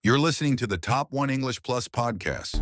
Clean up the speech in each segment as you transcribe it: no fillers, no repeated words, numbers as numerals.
You're listening to the Top One English Plus podcast.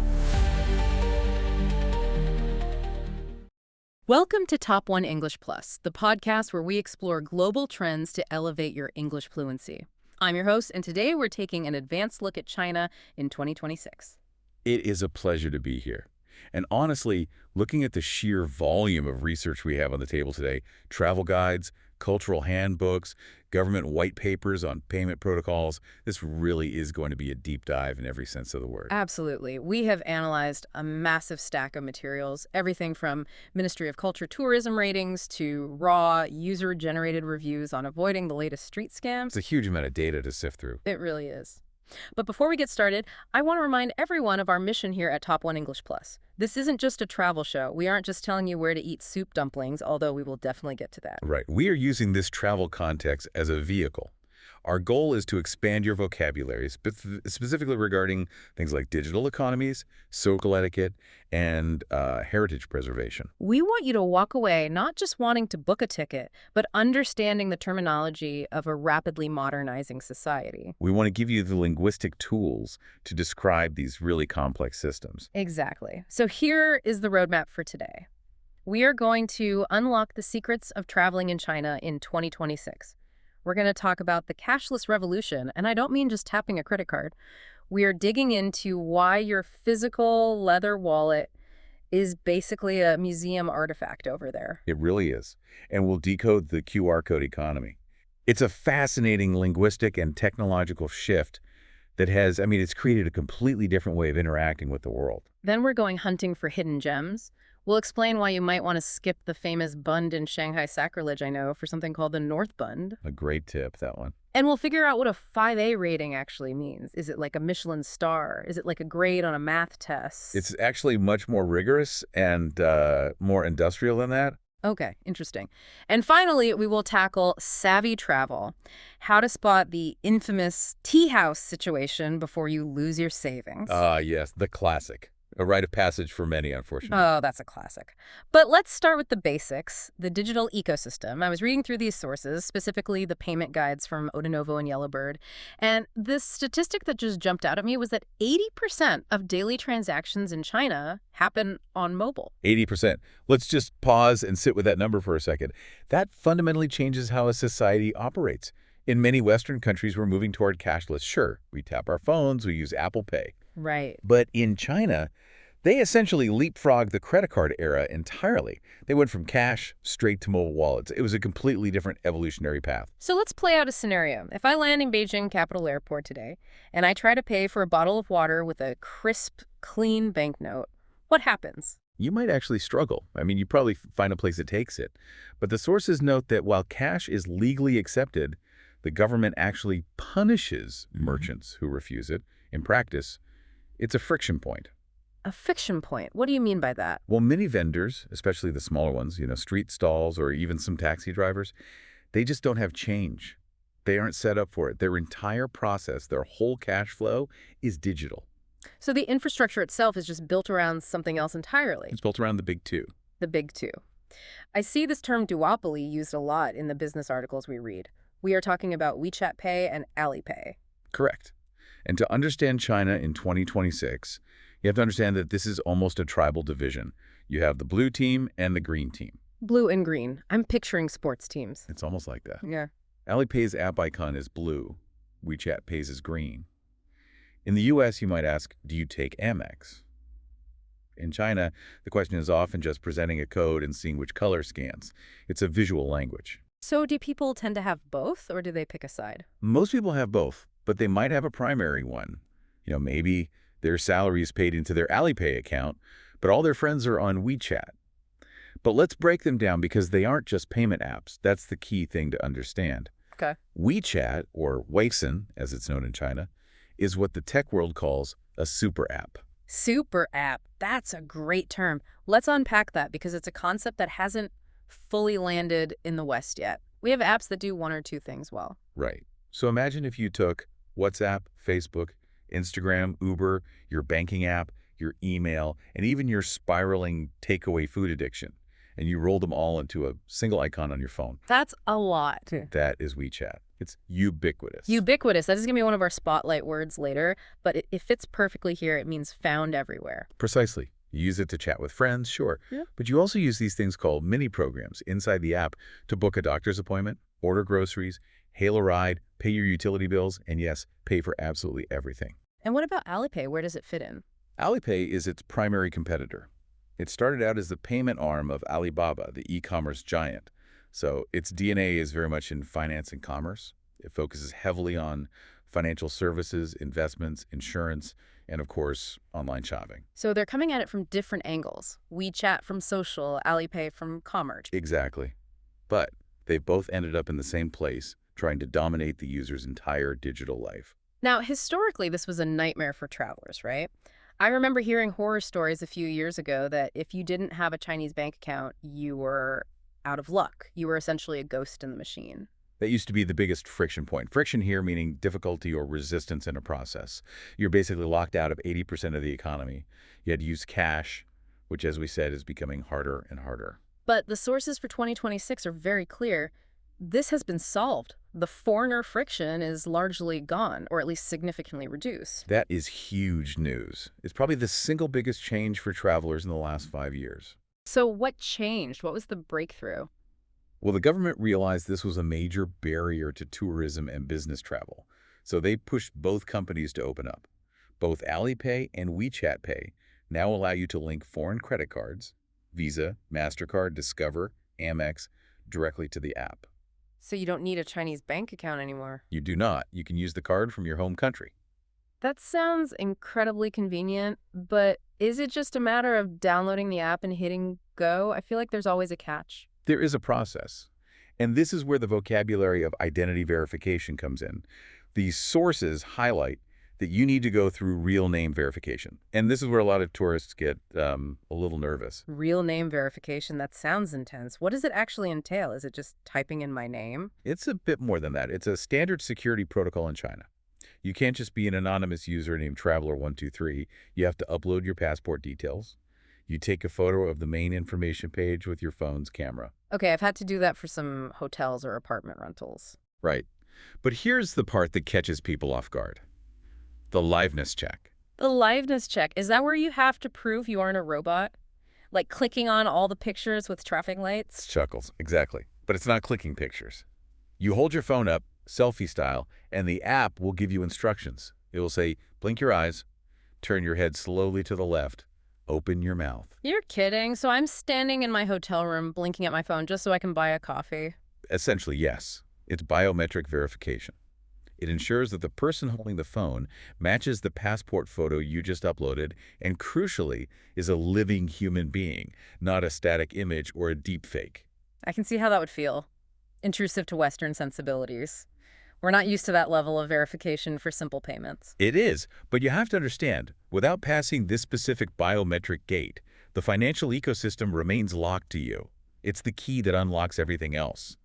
Welcome to Top One English Plus, the podcast where we explore global trends to elevate your English fluency. I'm your host, and today we're taking an advanced look at China in 2026. It is a pleasure to be here. And honestly, looking at the sheer volume of research we have on the table today, travel guides, cultural handbooks, government white papers on payment protocols, this really is going to be a deep dive in every sense of the word. Absolutely. We have analyzed a massive stack of materials, everything from Ministry of Culture tourism ratings to raw, user-generated reviews on avoiding the latest street scams. It's a huge amount of data to sift through. It really is. But before we get started, I want to remind everyone of our mission here at Top One English Plus. This isn't just a travel show. We aren't just telling you where to eat soup dumplings, although we will definitely get to that. Right. We are using this travel context as a vehicle. Our goal is to expand your vocabulary, specifically regarding things like digital economies, social etiquette, and heritage preservation. We want you to walk away not just wanting to book a ticket, but understanding the terminology of a rapidly modernizing society. We want to give you the linguistic tools to describe these really complex systems. Exactly. So here is the roadmap for today. We are going to unlock the secrets of traveling in China in 2026. We're going to talk about the cashless revolution, and I don't mean just tapping a credit card. We are digging into why your physical leather wallet is basically a museum artifact over there. It really is. And we'll decode the QR code economy. It's a fascinating linguistic and technological shift that has, it's created a completely different way of interacting with the world. Then we're going hunting for hidden gems. We'll explain why you might want to skip the famous Bund in Shanghai sacrilege, I know, for something called the North Bund. A great tip, that one. And we'll figure out what a 5A rating actually means. Is it like a Michelin star? Is it like a grade on a math test? It's actually much more rigorous and more industrial than that. Okay, interesting. And finally, we will tackle savvy travel, how to spot the infamous tea house situation before you lose your savings. Yes, the classic. A rite of passage for many, unfortunately. Oh, that's a classic. But let's start with the basics, the digital ecosystem. I was reading through these sources, specifically the payment guides from Odenovo and Yellowbird, and this statistic that just jumped out at me was that 80% of daily transactions in China happen on mobile. 80%. Let's just pause and sit with that number for a second. That fundamentally changes how a society operates. In many Western countries, we're moving toward cashless. Sure, we tap our phones, we use Apple Pay. Right. But in China, they essentially leapfrogged the credit card era entirely. They went from cash straight to mobile wallets. It was a completely different evolutionary path. So let's play out a scenario. If I land in Beijing Capital Airport today, and I try to pay for a bottle of water with a crisp, clean banknote, what happens? You might actually struggle. You probably find a place that takes it. But the sources note that while cash is legally accepted, the government actually punishes merchants who refuse it. In practice, it's a friction point. A friction point? What do you mean by that? Well, many vendors, especially the smaller ones, street stalls or even some taxi drivers, they just don't have change. They aren't set up for it. Their entire process, their whole cash flow is digital. So the infrastructure itself is just built around something else entirely. It's built around the big two. The big two. I see this term duopoly used a lot in the business articles we read. We are talking about WeChat Pay and Alipay. Correct. And to understand China in 2026, you have to understand that this is almost a tribal division. You have the blue team and the green team. Blue and green. I'm picturing sports teams. It's almost like that. Yeah. Alipay's app icon is blue. WeChat Pays is green. In the U.S., you might ask, do you take Amex? In China, the question is often just presenting a code and seeing which color scans. It's a visual language. So do people tend to have both, or do they pick a side? Most people have both, but they might have a primary one. Maybe their salary is paid into their Alipay account, but all their friends are on WeChat. But let's break them down because they aren't just payment apps. That's the key thing to understand. Okay. WeChat, or Weixin, as it's known in China, is what the tech world calls a super app. Super app. That's a great term. Let's unpack that because it's a concept that hasn't fully landed in the West yet. We have apps that do one or two things well. Right. So imagine if you took WhatsApp, Facebook, Instagram, Uber, your banking app, your email, and even your spiraling takeaway food addiction, and you roll them all into a single icon on your phone. That's a lot. That is WeChat. It's ubiquitous. Ubiquitous. That is going to be one of our spotlight words later, but it fits perfectly here. It means found everywhere. Precisely. You use it to chat with friends, sure. Yeah. But you also use these things called mini programs inside the app to book a doctor's appointment, order groceries, hail a ride, pay your utility bills, and yes, pay for absolutely everything. And what about Alipay? Where does it fit in? Alipay is its primary competitor. It started out as the payment arm of Alibaba, the e-commerce giant. So its DNA is very much in finance and commerce. It focuses heavily on financial services, investments, insurance, and of course, online shopping. So they're coming at it from different angles. WeChat from social, Alipay from commerce. Exactly. But they've both ended up in the same place, trying to dominate the user's entire digital life. Now, historically, this was a nightmare for travelers, right? I remember hearing horror stories a few years ago that if you didn't have a Chinese bank account, you were out of luck. You were essentially a ghost in the machine. That used to be the biggest friction point. Friction here meaning difficulty or resistance in a process. You're basically locked out of 80% of the economy. You had to use cash, which, as we said, is becoming harder and harder. But the sources for 2026 are very clear. This has been solved. The foreigner friction is largely gone, or at least significantly reduced. That is huge news. It's probably the single biggest change for travelers in the last 5 years. So what changed? What was the breakthrough? Well, the government realized this was a major barrier to tourism and business travel, so they pushed both companies to open up. Both Alipay and WeChat Pay now allow you to link foreign credit cards, Visa, MasterCard, Discover, Amex, directly to the app. So you don't need a Chinese bank account anymore. You do not. You can use the card from your home country. That sounds incredibly convenient, but is it just a matter of downloading the app and hitting go? I feel like there's always a catch. There is a process, and this is where the vocabulary of identity verification comes in. These sources highlight that you need to go through real name verification, and this is where a lot of tourists get a little nervous. Real name verification, that sounds intense. What does it actually entail? Is it just typing in my name? It's a bit more than that. It's a standard security protocol in China. You can't just be an anonymous user named Traveler123. You have to upload your passport details. You take a photo of the main information page with your phone's camera. Okay, I've had to do that for some hotels or apartment rentals. Right. But here's the part that catches people off guard. The liveness check. The liveness check, is that where you have to prove you aren't a robot? Like clicking on all the pictures with traffic lights? Chuckles, exactly. But it's not clicking pictures. You hold your phone up, selfie style, and the app will give you instructions. It will say, blink your eyes, turn your head slowly to the left, open your mouth. You're kidding. So I'm standing in my hotel room blinking at my phone just so I can buy a coffee. Essentially, yes. It's biometric verification. It ensures that the person holding the phone matches the passport photo you just uploaded and, crucially, is a living human being, not a static image or a deep fake. I can see how that would feel. Intrusive to Western sensibilities. We're not used to that level of verification for simple payments. It is, but you have to understand, without passing this specific biometric gate, the financial ecosystem remains locked to you. It's the key that unlocks everything else.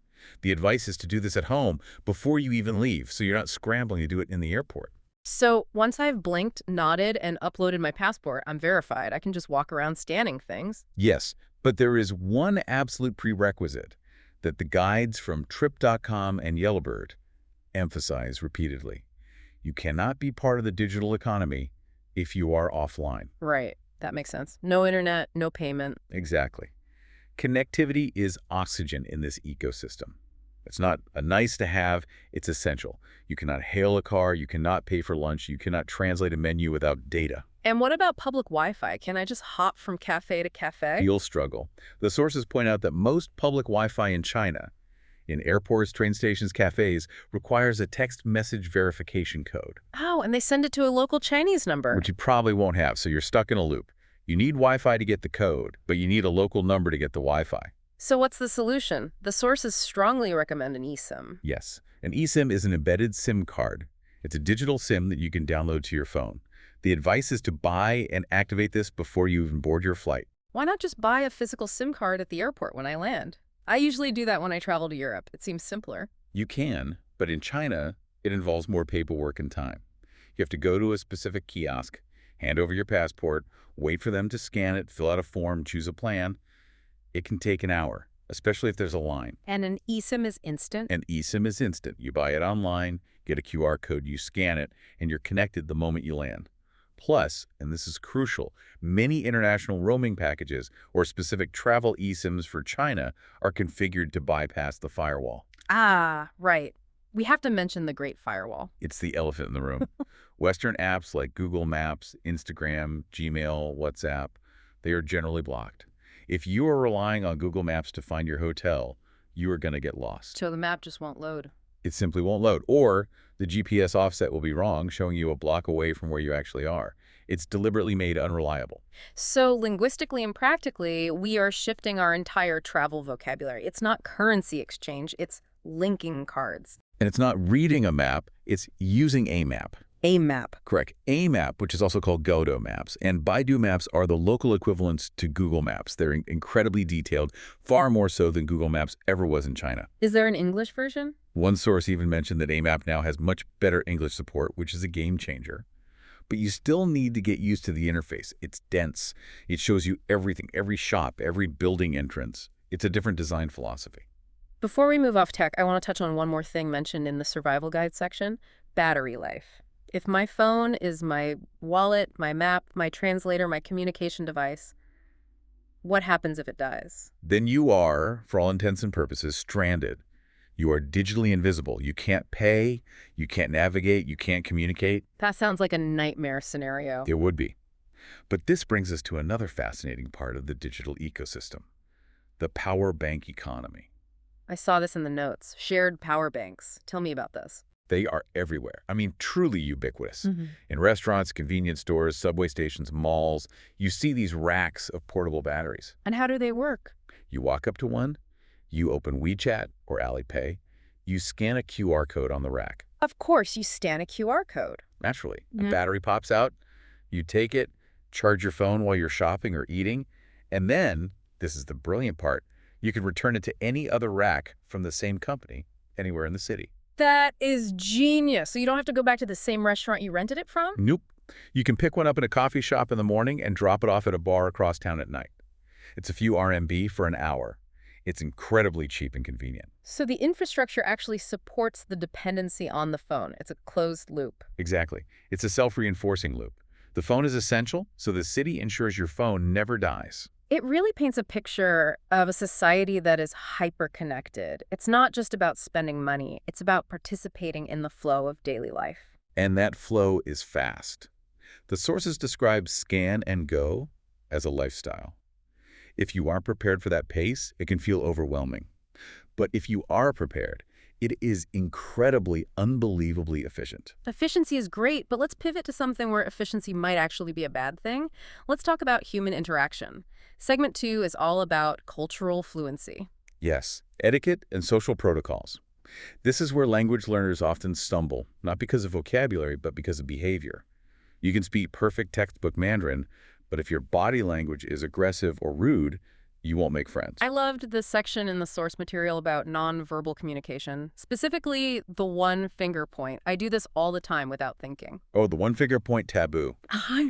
The advice is to do this at home before you even leave, so you're not scrambling to do it in the airport. So once I've blinked, nodded, and uploaded my passport, I'm verified. I can just walk around scanning things. Yes, but there is one absolute prerequisite that the guides from Trip.com and Yellowbird emphasize repeatedly. You cannot be part of the digital economy if you are offline. Right. That makes sense. No internet, no payment. Exactly. Connectivity is oxygen in this ecosystem. It's not a nice to have, it's essential. You cannot hail a car, you cannot pay for lunch, you cannot translate a menu without data. And what about public Wi-Fi? Can I just hop from cafe to cafe? You'll struggle. The sources point out that most public Wi-Fi in China, in airports, train stations, cafes, requires a text message verification code. Oh, and they send it to a local Chinese number. Which you probably won't have, so you're stuck in a loop. You need Wi-Fi to get the code, but you need a local number to get the Wi-Fi. So what's the solution? The sources strongly recommend an eSIM. Yes, an eSIM is an embedded SIM card. It's a digital SIM that you can download to your phone. The advice is to buy and activate this before you even board your flight. Why not just buy a physical SIM card at the airport when I land? I usually do that when I travel to Europe. It seems simpler. You can, but in China, it involves more paperwork and time. You have to go to a specific kiosk, hand over your passport, wait for them to scan it, fill out a form, choose a plan. It can take an hour. especially if there's a line. And an eSIM is instant? An eSIM is instant. You buy it online, get a QR code, you scan it, and you're connected the moment you land. Plus, and this is crucial, many international roaming packages or specific travel eSIMs for China are configured to bypass the firewall. Ah, right. We have to mention the Great Firewall. It's the elephant in the room. Western apps like Google Maps, Instagram, Gmail, WhatsApp, they are generally blocked. If you are relying on Google Maps to find your hotel, you are going to get lost. So the map just won't load. It simply won't load. Or the GPS offset will be wrong, showing you a block away from where you actually are. It's deliberately made unreliable. So linguistically and practically, we are shifting our entire travel vocabulary. It's not currency exchange, it's linking cards. And it's not reading a map, it's using a map. A map. Correct. A map, which is also called Godo Maps, and Baidu Maps are the local equivalents to Google Maps. They're incredibly detailed, far more so than Google Maps ever was in China. Is there an English version? One source even mentioned that AMAP now has much better English support, which is a game changer. But you still need to get used to the interface. It's dense. It shows you everything, every shop, every building entrance. It's a different design philosophy. Before we move off tech, I want to touch on one more thing mentioned in the survival guide section, battery life. If my phone is my wallet, my map, my translator, my communication device, what happens if it dies? Then you are, for all intents and purposes, stranded. You are digitally invisible. You can't pay, you can't navigate, you can't communicate. That sounds like a nightmare scenario. It would be. But this brings us to another fascinating part of the digital ecosystem, the power bank economy. I saw this in the notes. Shared power banks. Tell me about this. They are everywhere. I mean, truly ubiquitous. In restaurants, convenience stores, subway stations, malls, you see these racks of portable batteries. And how do they work? You walk up to one, you open WeChat or Alipay, you scan a QR code on the rack. Of course, you scan a QR code. Naturally, a battery pops out, you take it, charge your phone while you're shopping or eating, and then, this is the brilliant part, you can return it to any other rack from the same company anywhere in the city. That is genius. So you don't have to go back to the same restaurant you rented it from? Nope. You can pick one up in a coffee shop in the morning and drop it off at a bar across town at night. It's a few RMB for an hour. It's incredibly cheap and convenient. So the infrastructure actually supports the dependency on the phone. It's a closed loop. Exactly. It's a self-reinforcing loop. The phone is essential, so the city ensures your phone never dies. It really paints a picture of a society that is hyper-connected. It's not just about spending money. It's about participating in the flow of daily life. And that flow is fast. The sources describe scan and go as a lifestyle. If you aren't prepared for that pace, it can feel overwhelming. But if you are prepared, it is incredibly, unbelievably efficient. Efficiency is great, but let's pivot to something where efficiency might actually be a bad thing. Let's talk about human interaction. Segment 2 is all about cultural fluency. Yes, etiquette and social protocols. This is where language learners often stumble, not because of vocabulary, but because of behavior. You can speak perfect textbook Mandarin, but if your body language is aggressive or rude, you won't make friends. I loved the section in the source material about nonverbal communication, specifically the one finger point. I do this all the time without thinking. Oh, the one-finger point taboo.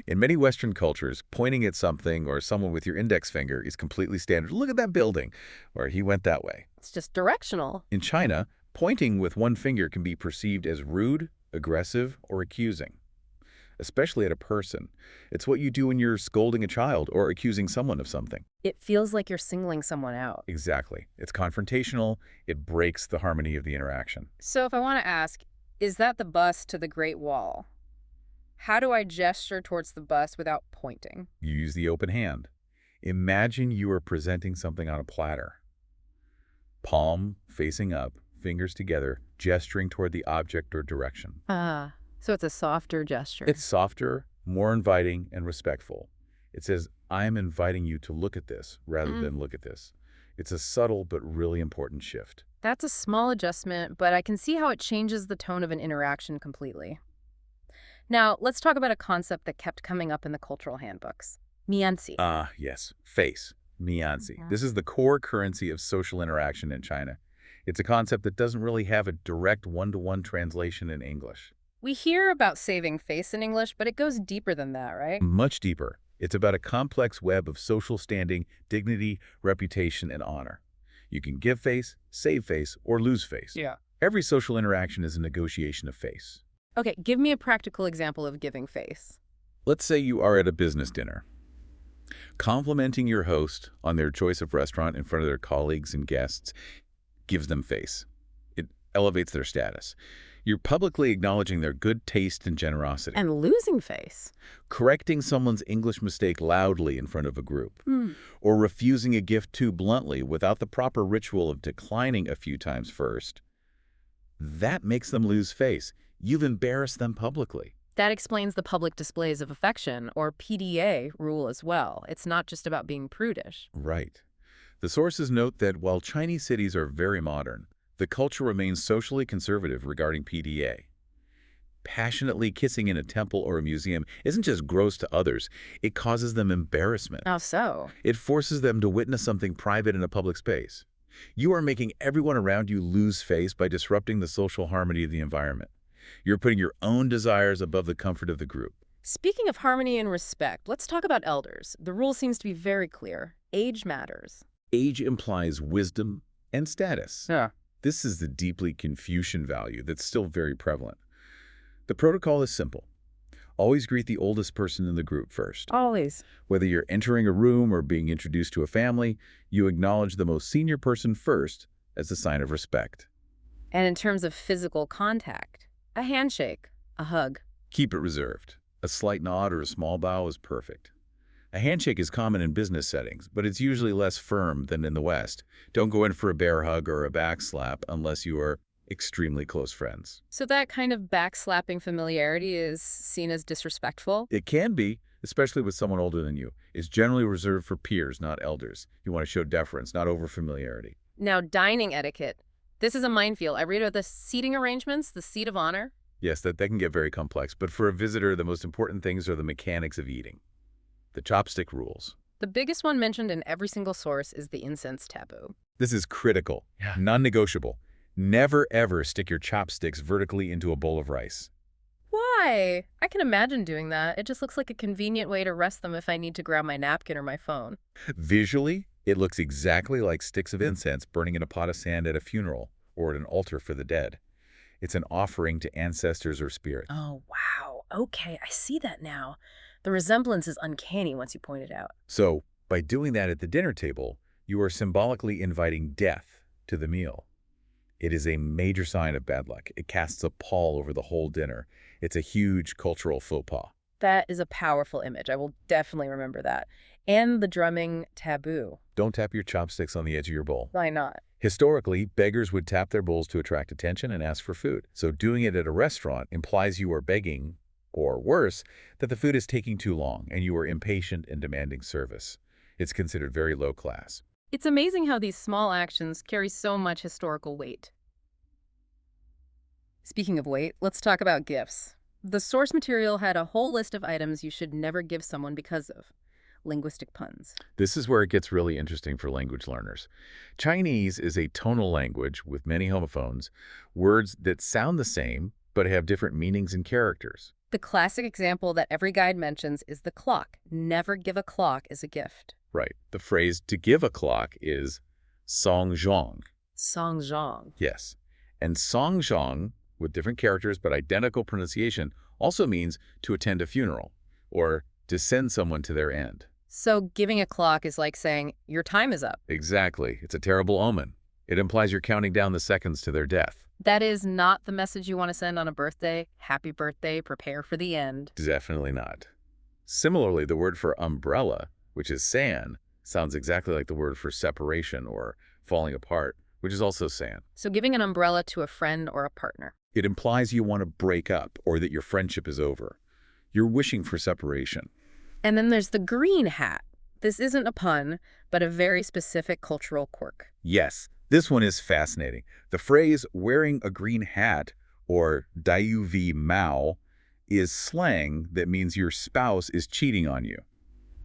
In many Western cultures, pointing at something or someone with your index finger is completely standard. Look at that building, or he went that way. It's just directional. In China, pointing with one finger can be perceived as rude, aggressive, or accusing, especially at a person. It's what you do when you're scolding a child or accusing someone of something. It feels like you're singling someone out. Exactly. It's confrontational. It breaks the harmony of the interaction. So if I want to ask, is that the bus to the Great Wall? How do I gesture towards the bus without pointing? You use the open hand. Imagine you are presenting something on a platter. Palm facing up, fingers together, gesturing toward the object or direction. So it's a softer gesture. It's softer, more inviting, and respectful. It says, I'm inviting you to look at this rather than look at this. It's a subtle but really important shift. That's a small adjustment, but I can see how it changes the tone of an interaction completely. Now, let's talk about a concept that kept coming up in the cultural handbooks. Mianzi. Yes. Face. Mianzi. This is the core currency of social interaction in China. It's a concept that doesn't really have a direct one-to-one translation in English. We hear about saving face in English, but it goes deeper than that, right? Much deeper. It's about a complex web of social standing, dignity, reputation, and honor. You can give face, save face, or lose face. Yeah. Every social interaction is a negotiation of face. Okay, give me a practical example of giving face. Let's say you are at a business dinner. Complimenting your host on their choice of restaurant in front of their colleagues and guests gives them face. It elevates their status. You're publicly acknowledging their good taste and generosity. And losing face. Correcting someone's English mistake loudly in front of a group. Or refusing a gift too bluntly without the proper ritual of declining a few times first. That makes them lose face. You've embarrassed them publicly. That explains the public displays of affection, or PDA, rule as well. It's not just about being prudish. Right. The sources note that while Chinese cities are very modern, the culture remains socially conservative regarding PDA. Passionately kissing in a temple or a museum isn't just gross to others, it causes them embarrassment. How so? It forces them to witness something private in a public space. You are making everyone around you lose face by disrupting the social harmony of the environment. You're putting your own desires above the comfort of the group. Speaking of harmony and respect, let's talk about elders. The rule seems to be very clear. Age matters. Age implies wisdom and status. Yeah. This is the deeply Confucian value that's still very prevalent. The protocol is simple. Always greet the oldest person in the group first. Always. Whether you're entering a room or being introduced to a family, you acknowledge the most senior person first as a sign of respect. And in terms of physical contact, a handshake, a hug. Keep it reserved. A slight nod or a small bow is perfect. A handshake is common in business settings, but it's usually less firm than in the West. Don't go in for a bear hug or a back slap unless you are extremely close friends. So that kind of backslapping familiarity is seen as disrespectful? It can be, especially with someone older than you. It's generally reserved for peers, not elders. You want to show deference, not over-familiarity. Now, dining etiquette. This is a minefield. I read about the seating arrangements, the seat of honor. Yes, that can get very complex, but for a visitor, the most important things are the mechanics of eating. The chopstick rules. The biggest one mentioned in every single source is the incense taboo. This is critical, non-negotiable. Never, ever stick your chopsticks vertically into a bowl of rice. Why? I can imagine doing that. It just looks like a convenient way to rest them if I need to grab my napkin or my phone. Visually, it looks exactly like sticks of incense burning in a pot of sand at a funeral or at an altar for the dead. It's an offering to ancestors or spirits. Oh, wow. Okay, I see that now. The resemblance is uncanny once you point it out. So, by doing that at the dinner table, you are symbolically inviting death to the meal. It is a major sign of bad luck. It casts a pall over the whole dinner. It's a huge cultural faux pas. That is a powerful image. I will definitely remember that. And the drumming taboo. Don't tap your chopsticks on the edge of your bowl. Why not? Historically, beggars would tap their bowls to attract attention and ask for food. So doing it at a restaurant implies you are begging, or worse, that the food is taking too long and you are impatient and demanding service. It's considered very low class. It's amazing how these small actions carry so much historical weight. Speaking of weight, let's talk about gifts. The source material had a whole list of items you should never give someone because of linguistic puns. This is where it gets really interesting for language learners. Chinese is a tonal language with many homophones, words that sound the same but have different meanings and characters. The classic example that every guide mentions is the clock. Never give a clock as a gift. Right. The phrase to give a clock is songzhong. Songzhong. Yes. And songzhong, with different characters but identical pronunciation, also means to attend a funeral or to send someone to their end. So giving a clock is like saying, your time is up. Exactly. It's a terrible omen. It implies you're counting down the seconds to their death. That is not the message you want to send on a birthday. Happy birthday, prepare for the end. Definitely not. Similarly, the word for umbrella, which is san, sounds exactly like the word for separation or falling apart, which is also san. So giving an umbrella to a friend or a partner. It implies you want to break up or that your friendship is over. You're wishing for separation. And then there's the green hat. This isn't a pun, but a very specific cultural quirk. Yes, this one is fascinating. The phrase wearing a green hat, or daiyu mao, is slang that means your spouse is cheating on you.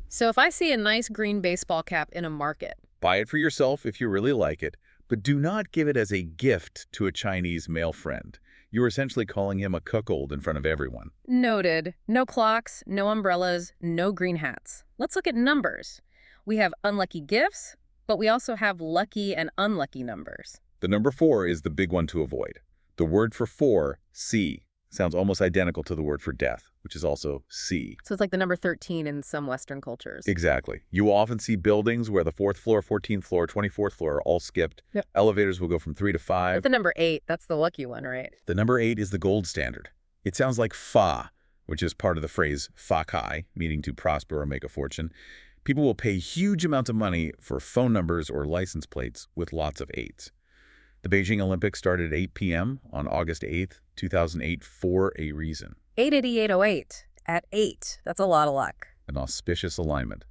So if I see a nice green baseball cap in a market, Buy it for yourself if you really like it, but do not give it as a gift to a Chinese male friend. You're essentially calling him a cuckold in front of everyone. noted. No clocks, no umbrellas, no green hats. Let's look at numbers. We have unlucky gifts, But we also have lucky and unlucky numbers. The number 4 is the big one to avoid. The word for 4, C, sounds almost identical to the word for death, which is also C. So it's like the number 13 in some Western cultures. Exactly. You will often see buildings where the 4th floor, 14th floor, 24th floor are all skipped. Yep. Elevators will go from 3 to 5. But the number 8, that's the lucky one, right? The number 8 is the gold standard. It sounds like fa, which is part of the phrase fa kai, meaning to prosper or make a fortune. People will pay huge amounts of money for phone numbers or license plates with lots of 8s. The Beijing Olympics started at 8 p.m. on August 8th, 2008 for a reason. 88808 at 8. That's a lot of luck. An auspicious alignment.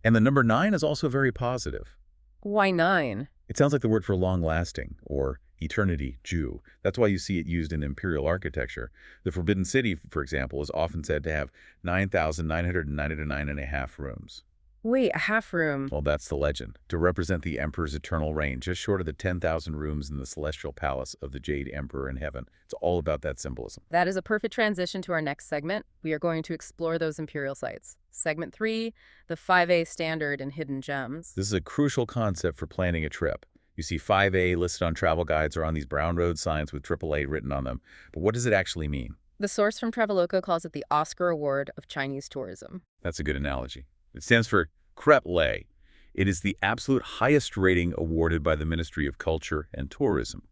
And the number 9 is also very positive. Why 9? It sounds like the word for long-lasting or eternity, Jew. That's why you see it used in imperial architecture. The Forbidden City, for example, is often said to have 9,999.5 rooms. Wait, a half room. Well, that's the legend, to represent the emperor's eternal reign, just short of the 10,000 rooms in the celestial palace of the Jade Emperor in heaven. It's all about that symbolism. That is a perfect transition to our next segment. We are going to explore those imperial sites. Segment 3, the 5A standard and hidden gems. This is a crucial concept for planning a trip. You see 5A listed on travel guides or on these brown road signs with AAA written on them. But what does it actually mean? The source from Traveloka calls it the Oscar Award of Chinese tourism. That's a good analogy. It stands for Crêpe Lait. It is the absolute highest rating awarded by the Ministry of Culture and Tourism.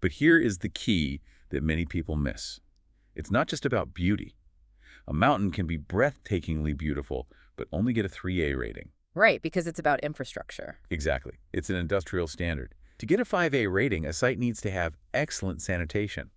But here is the key that many people miss. It's not just about beauty. A mountain can be breathtakingly beautiful, but only get a 3A rating. Right, because it's about infrastructure. Exactly. It's an industrial standard. To get a 5A rating, a site needs to have excellent sanitation.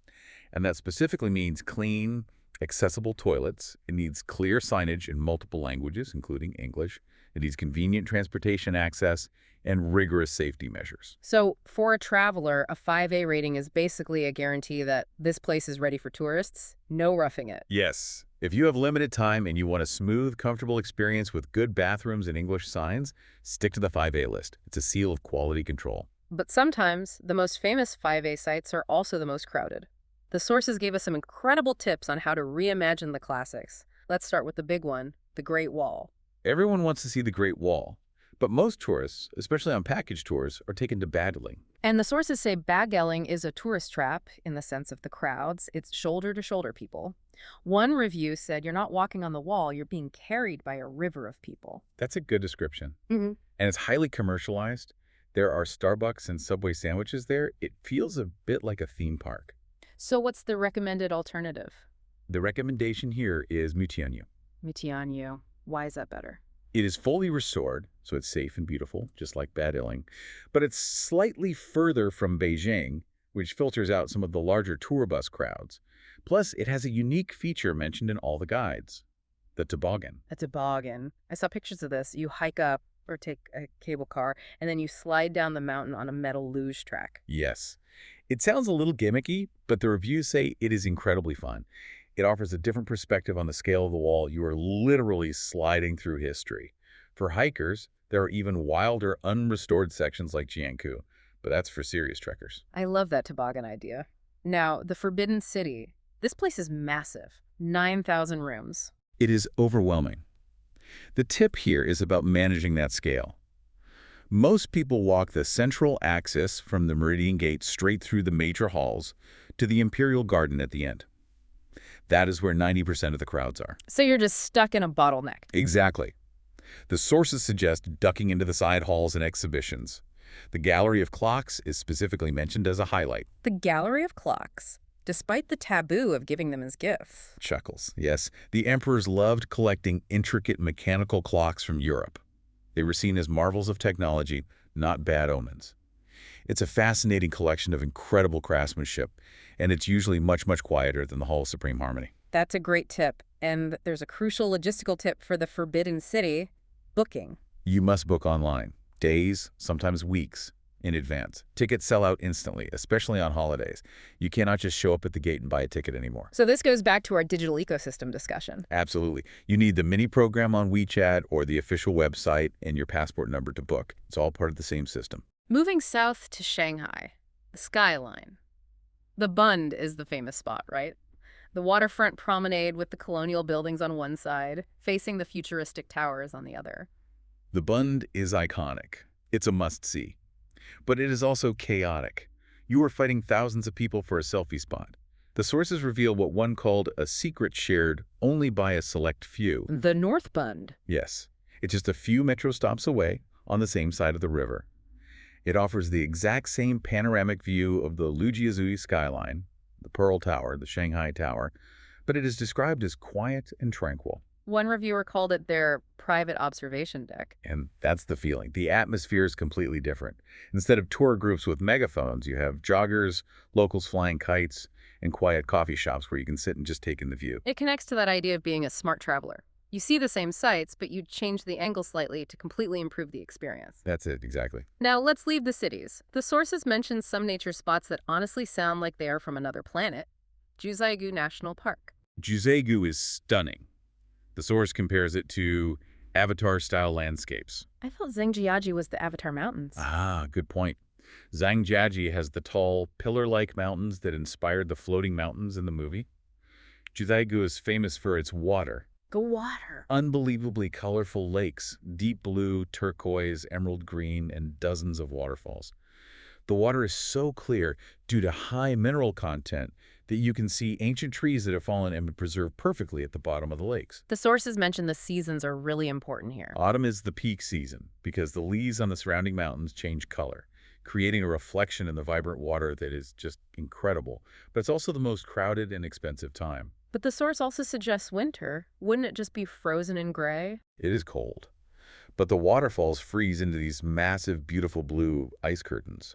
And that specifically means clean, accessible toilets. It needs clear signage in multiple languages, including English. It needs convenient transportation access and rigorous safety measures. So for a traveler, a 5A rating is basically a guarantee that this place is ready for tourists, no roughing it. Yes. If you have limited time and you want a smooth, comfortable experience with good bathrooms and English signs, stick to the 5A list. It's a seal of quality control. But sometimes, the most famous 5A sites are also the most crowded. The sources gave us some incredible tips on how to reimagine the classics. Let's start with the big one, the Great Wall. Everyone wants to see the Great Wall, but most tourists, especially on package tours, are taken to battling. And the sources say bagelling is a tourist trap in the sense of the crowds. It's shoulder-to-shoulder people. One review said you're not walking on the wall, you're being carried by a river of people. That's a good description. Mm-hmm. And it's highly commercialized. There are Starbucks and Subway sandwiches there. It feels a bit like a theme park. So what's the recommended alternative? The recommendation here is Mutianyu. Mutianyu. Why is that better? It is fully restored, so it's safe and beautiful, just like Badilling. But it's slightly further from Beijing, which filters out some of the larger tour bus crowds. Plus, it has a unique feature mentioned in all the guides, the toboggan. A toboggan. I saw pictures of this. You hike up or take a cable car, and then you slide down the mountain on a metal luge track. Yes. It sounds a little gimmicky, but the reviews say it is incredibly fun. It offers a different perspective on the scale of the wall. You are literally sliding through history. For hikers, there are even wilder, unrestored sections like Jiangku, but that's for serious trekkers. I love that toboggan idea. Now, the Forbidden City. This place is massive. 9,000 rooms. It is overwhelming. The tip here is about managing that scale. Most people walk the central axis from the Meridian Gate straight through the major halls to the Imperial Garden at the end. That is where 90% of the crowds are. So you're just stuck in a bottleneck. Exactly. The sources suggest ducking into the side halls and exhibitions. The Gallery of Clocks is specifically mentioned as a highlight. The Gallery of Clocks, despite the taboo of giving them as gifts. Chuckles, yes. The emperors loved collecting intricate mechanical clocks from Europe. They were seen as marvels of technology, not bad omens. It's a fascinating collection of incredible craftsmanship, and it's usually much, much quieter than the Hall of Supreme Harmony. That's a great tip. And there's a crucial logistical tip for the Forbidden City, booking. You must book online, days, sometimes weeks, in advance. Tickets sell out instantly, especially on holidays. You cannot just show up at the gate and buy a ticket anymore. So this goes back to our digital ecosystem discussion. Absolutely. You need the mini program on WeChat or the official website and your passport number to book. It's all part of the same system. Moving south to Shanghai, the skyline. The Bund is the famous spot, right? The waterfront promenade with the colonial buildings on one side, facing the futuristic towers on the other. The Bund is iconic. It's a must-see. But it is also chaotic. You are fighting thousands of people for a selfie spot. The sources reveal what one called a secret shared only by a select few. The North Bund. Yes, it's just a few metro stops away on the same side of the river. It offers the exact same panoramic view of the Lujiazui skyline, the Pearl Tower, the Shanghai Tower, but it is described as quiet and tranquil. One reviewer called it their private observation deck. And that's the feeling. The atmosphere is completely different. Instead of tour groups with megaphones, you have joggers, locals flying kites, and quiet coffee shops where you can sit and just take in the view. It connects to that idea of being a smart traveler. You see the same sights, but you change the angle slightly to completely improve the experience. That's it, exactly. Now, let's leave the cities. The sources mention some nature spots that honestly sound like they are from another planet. Juzaigu National Park. Juzaigu is stunning. The source compares it to Avatar-style landscapes. I thought Zhangjiajie was the Avatar Mountains. Ah, good point. Zhangjiajie has the tall, pillar-like mountains that inspired the floating mountains in the movie. Juzaigu is famous for its water. Go water. Unbelievably colorful lakes, deep blue, turquoise, emerald green, and dozens of waterfalls. The water is so clear due to high mineral content that you can see ancient trees that have fallen and been preserved perfectly at the bottom of the lakes. The sources mention the seasons are really important here. Autumn is the peak season because the leaves on the surrounding mountains change color, creating a reflection in the vibrant water that is just incredible. But it's also the most crowded and expensive time. But the source also suggests winter. Wouldn't it just be frozen and gray? It is cold. But the waterfalls freeze into these massive, beautiful blue ice curtains.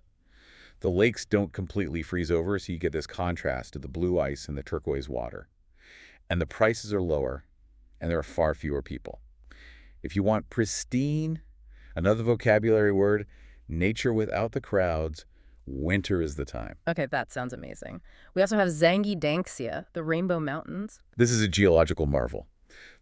The lakes don't completely freeze over, so you get this contrast to the blue ice and the turquoise water. And the prices are lower, and there are far fewer people. If you want pristine, another vocabulary word, nature without the crowds, winter is the time. Okay, that sounds amazing. We also have Zangi Danxia, the Rainbow Mountains. This is a geological marvel.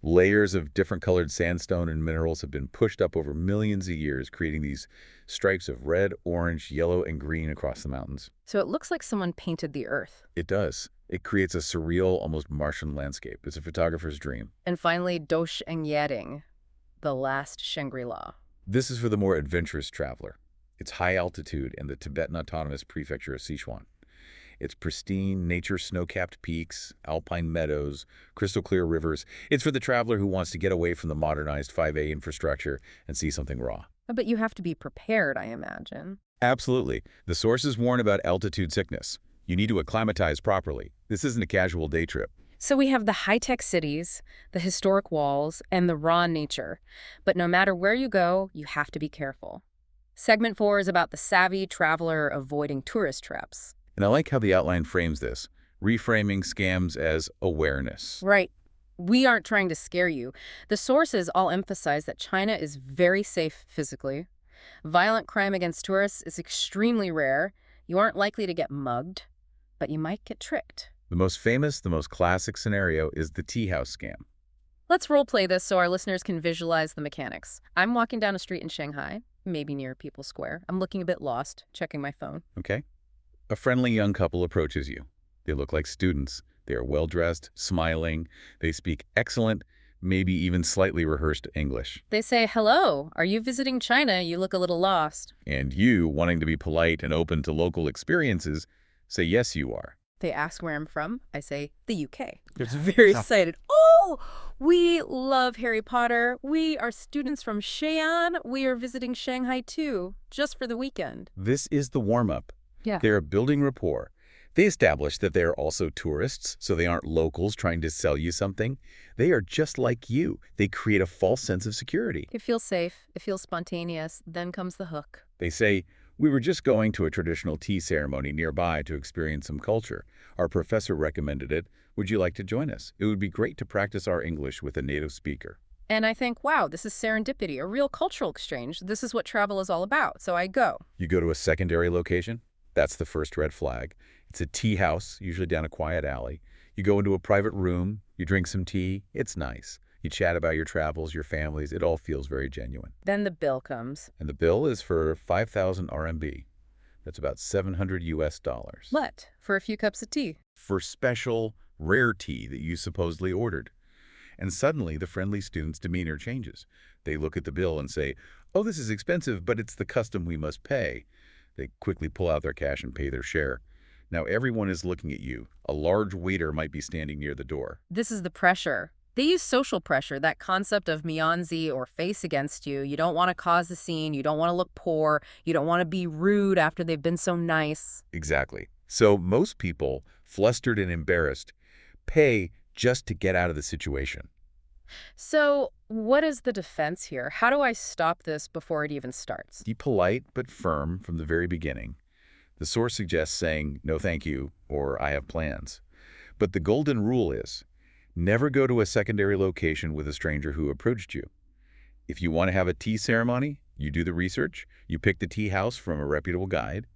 Layers of different colored sandstone and minerals have been pushed up over millions of years, creating these stripes of red, orange, yellow, and green across the mountains. So it looks like someone painted the earth. It does. It creates a surreal, almost Martian landscape. It's a photographer's dream. And finally, Dosh and Yading, the last Shangri-La. This is for the more adventurous traveler. It's high altitude in the Tibetan Autonomous Prefecture of Sichuan. It's pristine, nature snow-capped peaks, alpine meadows, crystal-clear rivers. It's for the traveler who wants to get away from the modernized 5A infrastructure and see something raw. But you have to be prepared, I imagine. Absolutely. The sources warn about altitude sickness. You need to acclimatize properly. This isn't a casual day trip. So we have the high-tech cities, the historic walls, and the raw nature. But no matter where you go, you have to be careful. Segment 4 is about the savvy traveler avoiding tourist traps. And I like how the outline frames this, reframing scams as awareness. Right. We aren't trying to scare you. The sources all emphasize that China is very safe physically. Violent crime against tourists is extremely rare. You aren't likely to get mugged, but you might get tricked. The most famous, the most classic scenario is the tea house scam. Let's role-play this so our listeners can visualize the mechanics. I'm walking down a street in Shanghai, maybe near People's Square. I'm looking a bit lost, checking my phone. Okay? A friendly young couple approaches you. They look like students. They are well-dressed, smiling. They speak excellent, maybe even slightly rehearsed English. They say, "Hello, are you visiting China? You look a little lost." And you, wanting to be polite and open to local experiences, say, yes, you are. They ask where I'm from. I say, the UK. They're very excited. Oh, we love Harry Potter. We are students from Xi'an. We are visiting Shanghai too, just for the weekend. This is the warm-up. Yeah. They are building rapport. They establish that they are also tourists, so they aren't locals trying to sell you something. They are just like you. They create a false sense of security. It feels safe. It feels spontaneous. Then comes the hook. They say, we were just going to a traditional tea ceremony nearby to experience some culture. Our professor recommended it. Would you like to join us? It would be great to practice our English with a native speaker. And I think, wow, this is serendipity, a real cultural exchange. This is what travel is all about. So I go. You go to a secondary location? That's the first red flag. It's a tea house, usually down a quiet alley. You go into a private room, you drink some tea, it's nice. You chat about your travels, your families, it all feels very genuine. Then the bill comes. And the bill is for 5,000 RMB. That's about $700 US. What? For a few cups of tea? For special, rare tea that you supposedly ordered. And suddenly, the friendly student's demeanor changes. They look at the bill and say, "Oh, this is expensive, but it's the custom we must pay." They quickly pull out their cash and pay their share. Now everyone is looking at you. A large waiter might be standing near the door. This is the pressure. They use social pressure, that concept of mianzi or face against you. You don't want to cause a scene. You don't want to look poor. You don't want to be rude after they've been so nice. Exactly. So most people, flustered and embarrassed, pay just to get out of the situation. So what is the defense here? How do I stop this before it even starts? Be polite but firm from the very beginning. The source suggests saying, "No thank you," or "I have plans." But the golden rule is, never go to a secondary location with a stranger who approached you. If you want to have a tea ceremony, you do the research, you pick the tea house from a reputable guide.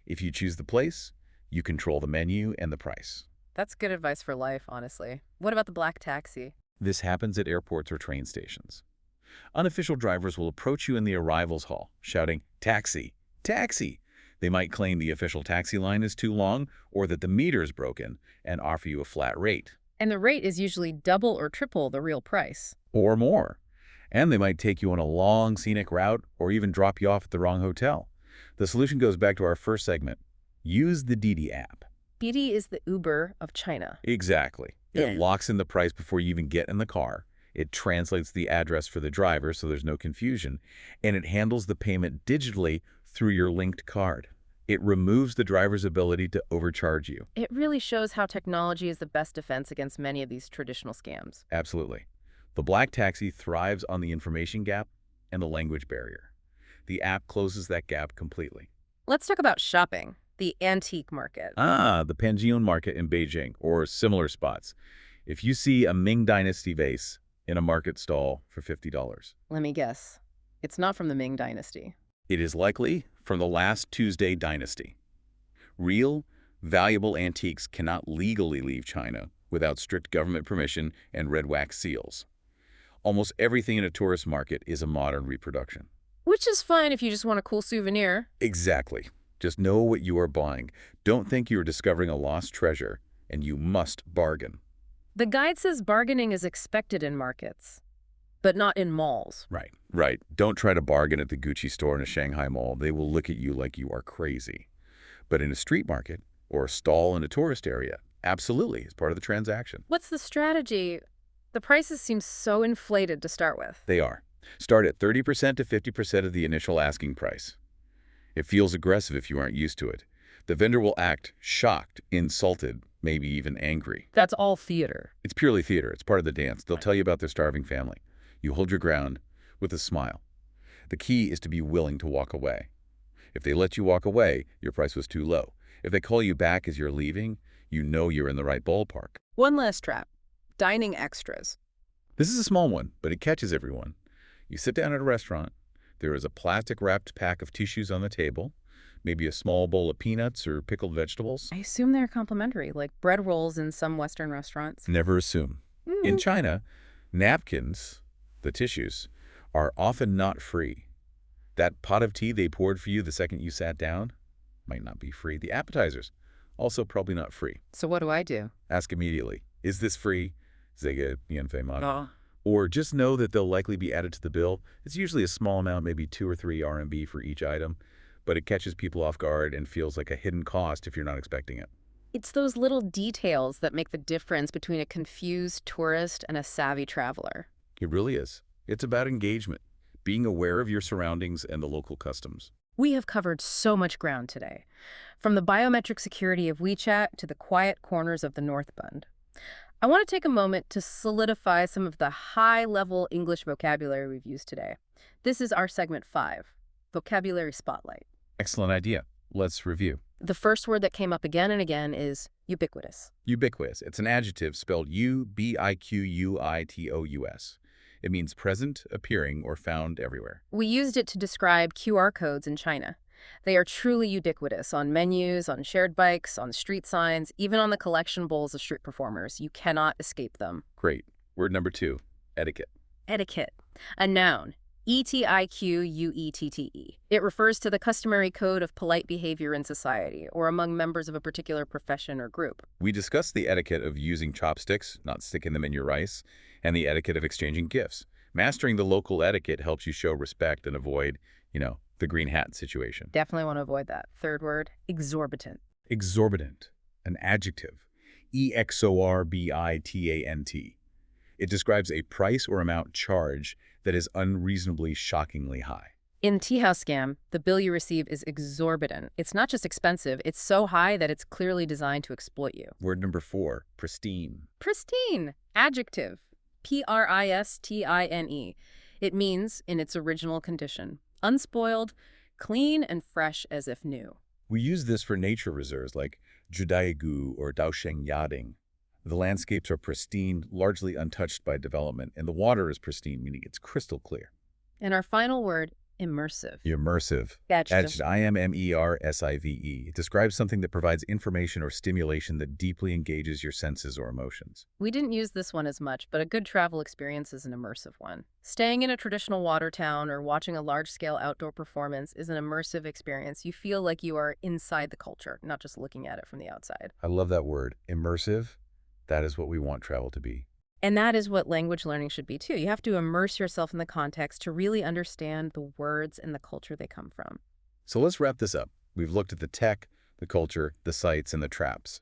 If you choose the place, you control the menu and the price. That's good advice for life, honestly. What about the black taxi? This happens at airports or train stations. Unofficial drivers will approach you in the arrivals hall, shouting, "Taxi! Taxi!" They might claim the official taxi line is too long or that the meter is broken and offer you a flat rate. And the rate is usually double or triple the real price. Or more. And they might take you on a long scenic route or even drop you off at the wrong hotel. The solution goes back to our first segment. Use the Didi app. Didi is the Uber of China. Exactly. It locks in the price before you even get in the car. It translates the address for the driver so there's no confusion. And it handles the payment digitally through your linked card. It removes the driver's ability to overcharge you. It really shows how technology is the best defense against many of these traditional scams. Absolutely. The black taxi thrives on the information gap and the language barrier. The app closes that gap completely. Let's talk about shopping, the antique market. The Panjian market in Beijing or similar spots. If you see a Ming Dynasty vase in a market stall for $50, Let me guess. It's not from the Ming Dynasty. it is likely from the last Tuesday dynasty. Real, valuable antiques cannot legally leave China without strict government permission and red wax seals. Almost everything in a tourist market is a modern reproduction. Which is fine if you just want a cool souvenir. Exactly. Just know what you are buying. Don't think you are discovering a lost treasure, and you must bargain. The guide says bargaining is expected in markets, but not in malls. Right. Don't try to bargain at the Gucci store in a Shanghai mall. They will look at you like you are crazy. But in a street market or a stall in a tourist area, absolutely, it's part of the transaction. What's the strategy? The prices seem so inflated to start with. They are. Start at 30% to 50% of the initial asking price. It feels aggressive if you aren't used to it. The vendor will act shocked, insulted, maybe even angry. That's all theater. It's purely theater. It's part of the dance. They'll tell you about their starving family. You hold your ground with a smile. The key is to be willing to walk away. If they let you walk away, your price was too low. If they call you back as you're leaving, you know you're in the right ballpark. One last trap. Dining extras. This is a small one, but it catches everyone. You sit down at a restaurant. There is a plastic-wrapped pack of tissues on the table, maybe a small bowl of peanuts or pickled vegetables. I assume they're complimentary, like bread rolls in some Western restaurants. Never assume. In China, napkins, the tissues, are often not free. That pot of tea they poured for you the second you sat down might not be free. The appetizers, also probably not free. So what do I do? Ask immediately, is this free? Zege Bianfei Mag. No. Or just know that they'll likely be added to the bill. It's usually a small amount, maybe 2 or 3 RMB for each item, but it catches people off guard and feels like a hidden cost if you're not expecting it. It's those little details that make the difference between a confused tourist and a savvy traveler. It really is. It's about engagement, being aware of your surroundings and the local customs. We have covered so much ground today, from the biometric security of WeChat to the quiet corners of the North Bund. I want to take a moment to solidify some of the high-level English vocabulary we've used today. This is our segment 5, Vocabulary Spotlight. Excellent idea. Let's review. The first word that came up again and again is ubiquitous. Ubiquitous. It's an adjective spelled ubiquitous. It means present, appearing, or found everywhere. We used it to describe QR codes in China. They are truly ubiquitous on menus, on shared bikes, on street signs, even on the collection bowls of street performers. You cannot escape them. Great. Word number 2, etiquette. Etiquette, a noun. Etiquette. It refers to the customary code of polite behavior in society or among members of a particular profession or group. We discussed the etiquette of using chopsticks, not sticking them in your rice, and the etiquette of exchanging gifts. Mastering the local etiquette helps you show respect and avoid, the green hat situation. Definitely want to avoid that. Third word, exorbitant. Exorbitant, an adjective. Exorbitant. It describes a price or amount charged that is unreasonably, shockingly high. In tea house scam, the bill you receive is exorbitant. It's not just expensive, it's so high that it's clearly designed to exploit you. Word number 4, pristine. Pristine, adjective. Pristine. It means, in its original condition, unspoiled, clean and fresh as if new. We use this for nature reserves like Judaegu or Daosheng Yading. The landscapes are pristine, largely untouched by development, and the water is pristine, meaning it's crystal clear. And our final word, immersive. Immersive. Adjective. Immersive. It describes something that provides information or stimulation that deeply engages your senses or emotions. We didn't use this one as much, but a good travel experience is an immersive one. Staying in a traditional water town or watching a large-scale outdoor performance is an immersive experience. You feel like you are inside the culture, not just looking at it from the outside. I love that word, immersive. That is what we want travel to be. And that is what language learning should be too. You have to immerse yourself in the context to really understand the words and the culture they come from. So let's wrap this up. We've looked at the tech, the culture, the sites, and the traps.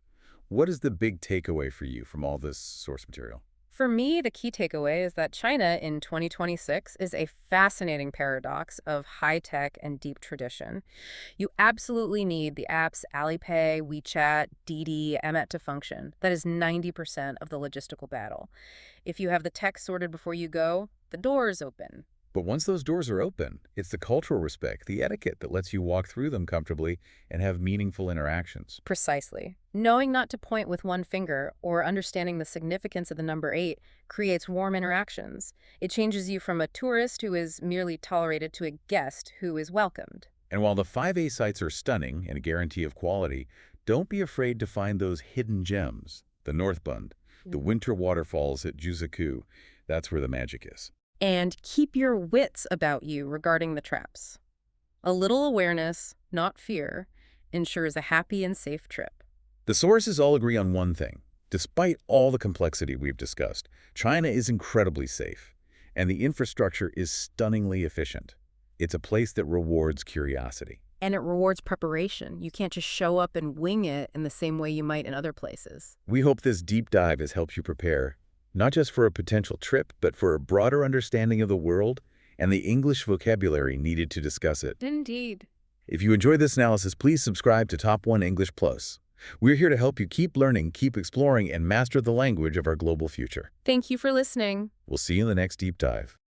What is the big takeaway for you from all this source material? For me, the key takeaway is that China in 2026 is a fascinating paradox of high-tech and deep tradition. You absolutely need the apps Alipay, WeChat, Didi, Mnet to function. That is 90% of the logistical battle. If you have the tech sorted before you go, the door is open. But once those doors are open, it's the cultural respect, the etiquette that lets you walk through them comfortably and have meaningful interactions. Precisely. Knowing not to point with one finger or understanding the significance of the number 8 creates warm interactions. It changes you from a tourist who is merely tolerated to a guest who is welcomed. And while the 5A sites are stunning and a guarantee of quality, don't be afraid to find those hidden gems. The North Bund, the winter waterfalls at Juzaku, that's where the magic is. And keep your wits about you regarding the traps. A little awareness, not fear, ensures a happy and safe trip. The sources all agree on one thing. Despite all the complexity we've discussed, China is incredibly safe, and the infrastructure is stunningly efficient. It's a place that rewards curiosity. And it rewards preparation. You can't just show up and wing it in the same way you might in other places. We hope this deep dive has helped you prepare, not just for a potential trip, but for a broader understanding of the world and the English vocabulary needed to discuss it. Indeed. If you enjoyed this analysis, please subscribe to Top 1 English Plus. We're here to help you keep learning, keep exploring, and master the language of our global future. Thank you for listening. We'll see you in the next deep dive.